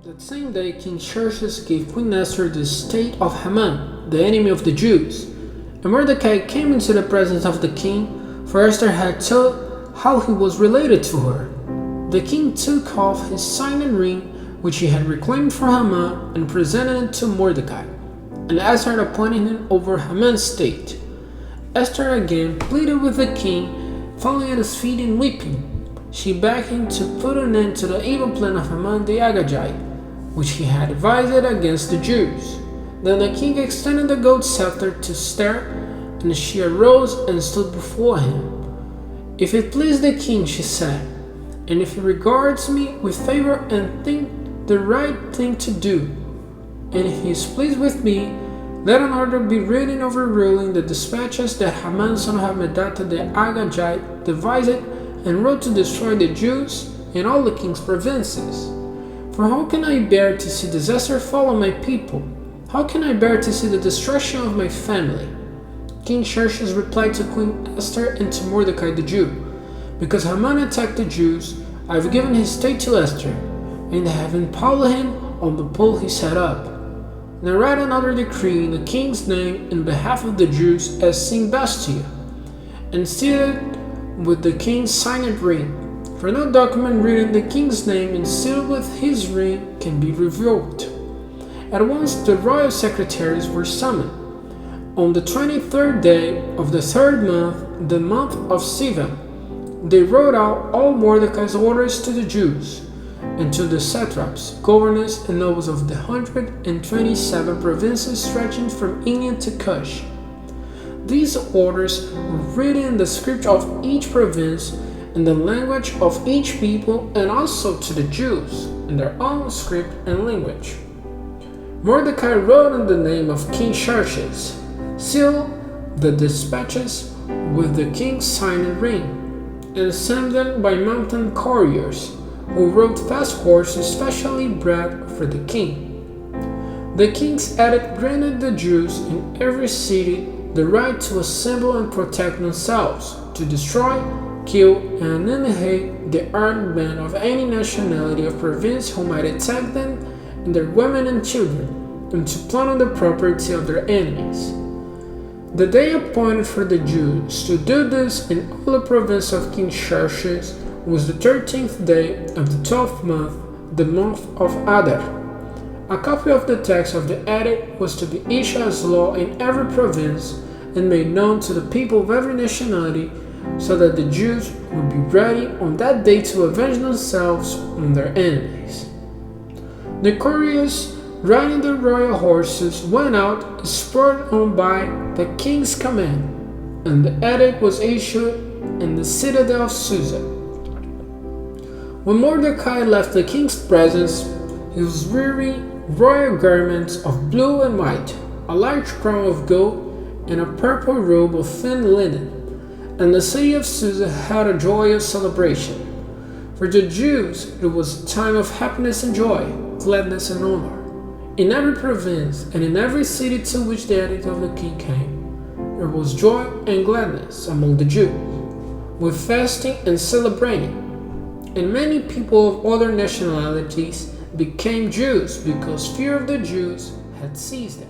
That same day, King Xerxes gave Queen Esther the state of Haman, the enemy of the Jews. And Mordecai came into the presence of the king, for Esther had told how he was related to her. The king took off his signet ring, which he had reclaimed from Haman, and presented it to Mordecai. And Esther appointed him over Haman's state. Esther again pleaded with the king, falling at his feet and weeping. She begged him to put an end to the evil plan of Haman the Agagite, which he had devised against the Jews. Then the king extended the gold scepter to Esther, and she arose and stood before him. "If it please the king," she said, "and if he regards me with favor and think the right thing to do, and if he is pleased with me, let an order be written overruling the dispatches that Haman son of Hammedatha the Agagite devised and wrote to destroy the Jews in all the king's provinces. For how can I bear to see disaster fall on my people? How can I bear to see the destruction of my family?" King Xerxes replied to Queen Esther and to Mordecai the Jew, "Because Haman attacked the Jews, I have given his state to Esther, and I have impaled him on the pole he set up. Now write another decree in the king's name in behalf of the Jews as seems best to you, and seal it with the king's signet ring. For no document written in the king's name and sealed with his ring can be revoked." At once the royal secretaries were summoned. On the 23rd day of the third month, the month of Sivan, they wrote out all Mordecai's orders to the Jews, and to the satraps, governors, and nobles of the 127 provinces stretching from India to Cush. These orders were written in the script of each province, in the language of each people, and also to the Jews, in their own script and language. Mordecai wrote in the name of King Xerxes, sealed the dispatches with the king's signet ring, and sent them by mountain couriers, who rode fast horses specially bred for the king. The king's edict granted the Jews in every city the right to assemble and protect themselves, to destroy, kill, and annihilate the armed men of any nationality or province who might attack them and their women and children, and to plunder the property of their enemies. The day appointed for the Jews to do this in all the province of King Xerxes was the 13th day of the 12th month, the month of Adar. A copy of the text of the edict was to be issued as law in every province and made known to the people of every nationality, so that the Jews would be ready on that day to avenge themselves on their enemies. The couriers, riding the royal horses, went out, spurred on by the king's command, and the edict was issued in the citadel of Susa. When Mordecai left the king's presence, he was wearing royal garments of blue and white, a large crown of gold, and a purple robe of thin linen. And the city of Susa had a joyous celebration. For the Jews, it was a time of happiness and joy, gladness and honor. In every province and in every city to which the edict of the king came, there was joy and gladness among the Jews, with fasting and celebrating. And many people of other nationalities became Jews because fear of the Jews had seized them.